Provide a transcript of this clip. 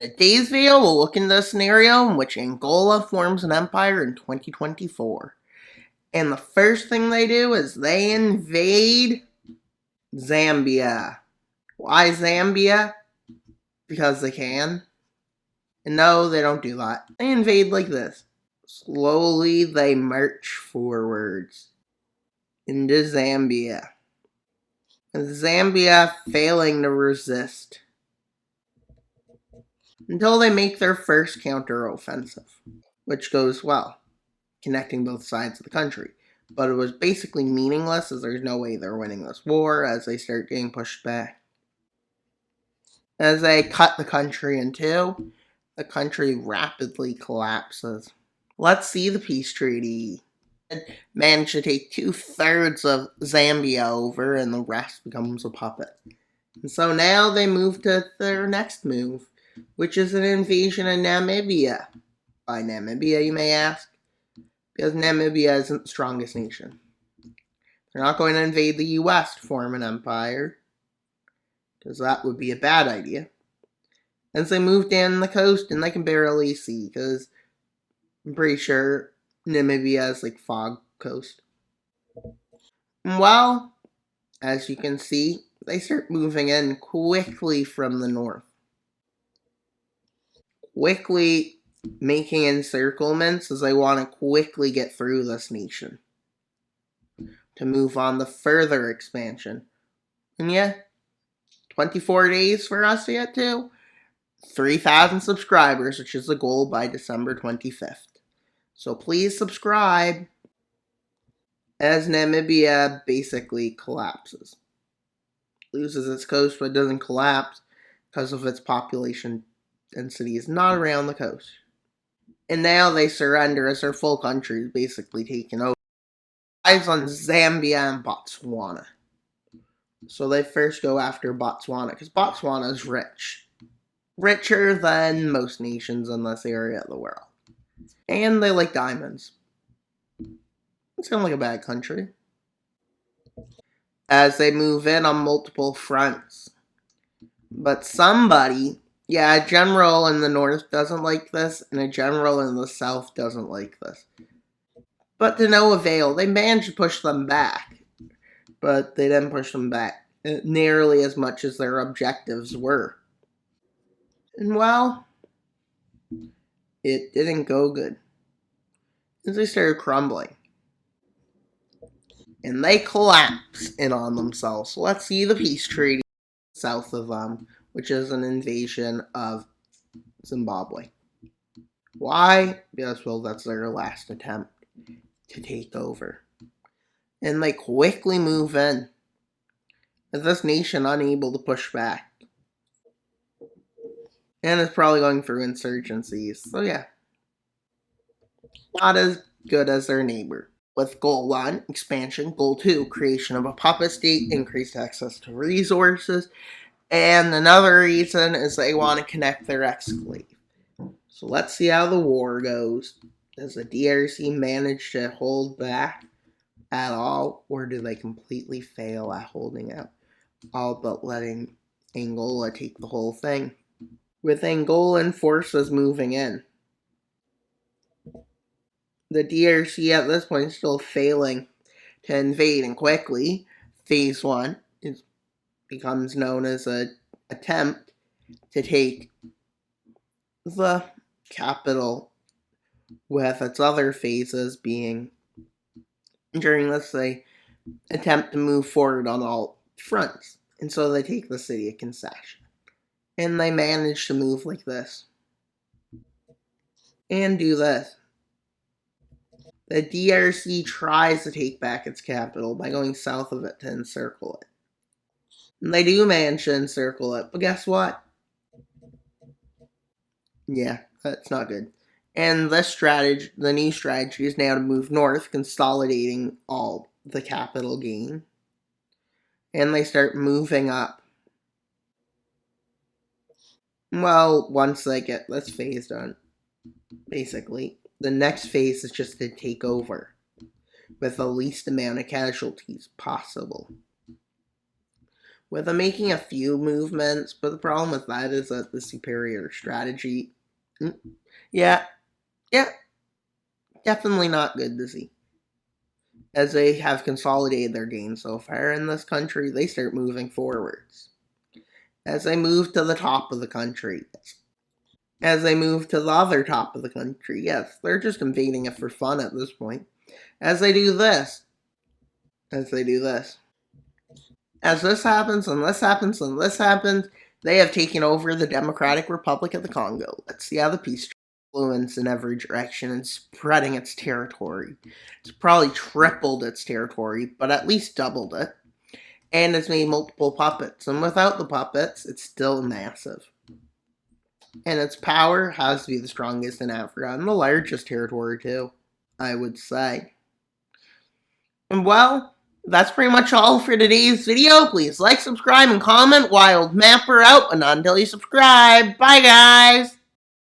In today's video, we'll look into a scenario in which Angola forms an empire in 2024. And the first thing they do is they invade Zambia. Why Zambia? Because they can. And no, they don't do that. They invade like this. Slowly, they march forwards into Zambia. And Zambia failing to resist until they make their first counteroffensive, which goes well, connecting both sides of the country. But it was basically meaningless, as there's no way they're winning this war as they start getting pushed back. As they cut the country in two, the country rapidly collapses. Let's see the peace treaty. Managed to take 2/3 of Zambia over, and the rest becomes a puppet. And so now they move to their next move, which is an invasion of Namibia. Why Namibia, you may ask? Because Namibia isn't the strongest nation. They're not going to invade the US to form an empire, because that would be a bad idea. As they move down the coast, and they can barely see, because I'm pretty sure Namibia is like fog coast. Well, as you can see, they start moving in quickly from the north. Quickly making encirclements as they want to quickly get through this nation to move on to further expansion. And yeah, 24 days for us to get to 3,000 subscribers, which is the goal by December 25th. So please subscribe as Namibia basically collapses. Loses its coast, but doesn't collapse because of its population density is not around the coast. And now they surrender as their full country is basically taken over. Eyes on Zambia and Botswana. So they first go after Botswana, because Botswana is rich. Richer than most nations in this area of the world. And they like diamonds. It sounds like a bad country. As they move in on multiple fronts. But somebody, a general in the north doesn't like this, and a general in the south doesn't like this. But to no avail, they managed to push them back. But they didn't push them back nearly as much as their objectives were. And well, it didn't go good. As they started crumbling. And they collapse in on themselves. So let's see the peace treaty south of them, which is an invasion of Zimbabwe. Why? Because, well, that's their last attempt to take over. And they quickly move in, with this nation unable to push back. And it's probably going through insurgencies. So yeah, not as good as their neighbor. With Goal 1, expansion. Goal 2, creation of a puppet state, increased access to resources. And another reason is they want to connect their exclave. So let's see how the war goes. Does the DRC manage to hold back at all, or do they completely fail at holding out, all but letting Angola take the whole thing? With Angolan forces moving in, the DRC at this point is still failing to invade, and quickly, Phase 1 becomes known as an attempt to take the capital, with its other phases being, during this, they attempt to move forward on all fronts. And so they take the city of Kinshasa. And they manage to move like this. And do this. The DRC tries to take back its capital by going south of it to encircle it. And they do manage to encircle it, but guess what? Yeah, that's not good. And this strategy, the new strategy, is now to move north, consolidating all the capital gain. And they start moving up. Well, once they get this phase done, basically, the next phase is just to take over with the least amount of casualties possible. with them making a few movements, but the problem with that is that the superior strategy, yeah, yeah, definitely not good to see. As they have consolidated their gains so far in this country, they start moving forwards. As they move to the top of the country, as they move to the other top of the country, yes, they're just invading it for fun at this point. As they do this, as they do this, as this happens, and this happens, and this happens, they have taken over the Democratic Republic of the Congo. Let's see how the peace influence in every direction and spreading its territory. It's probably tripled its territory, but at least doubled it. And it's made multiple puppets. And without the puppets, it's still massive. And its power has to be the strongest in Africa, and the largest territory too, I would say. And well, that's pretty much all for today's video. Please like, subscribe, and comment. Wild Mapper out, but not until you subscribe. Bye, guys!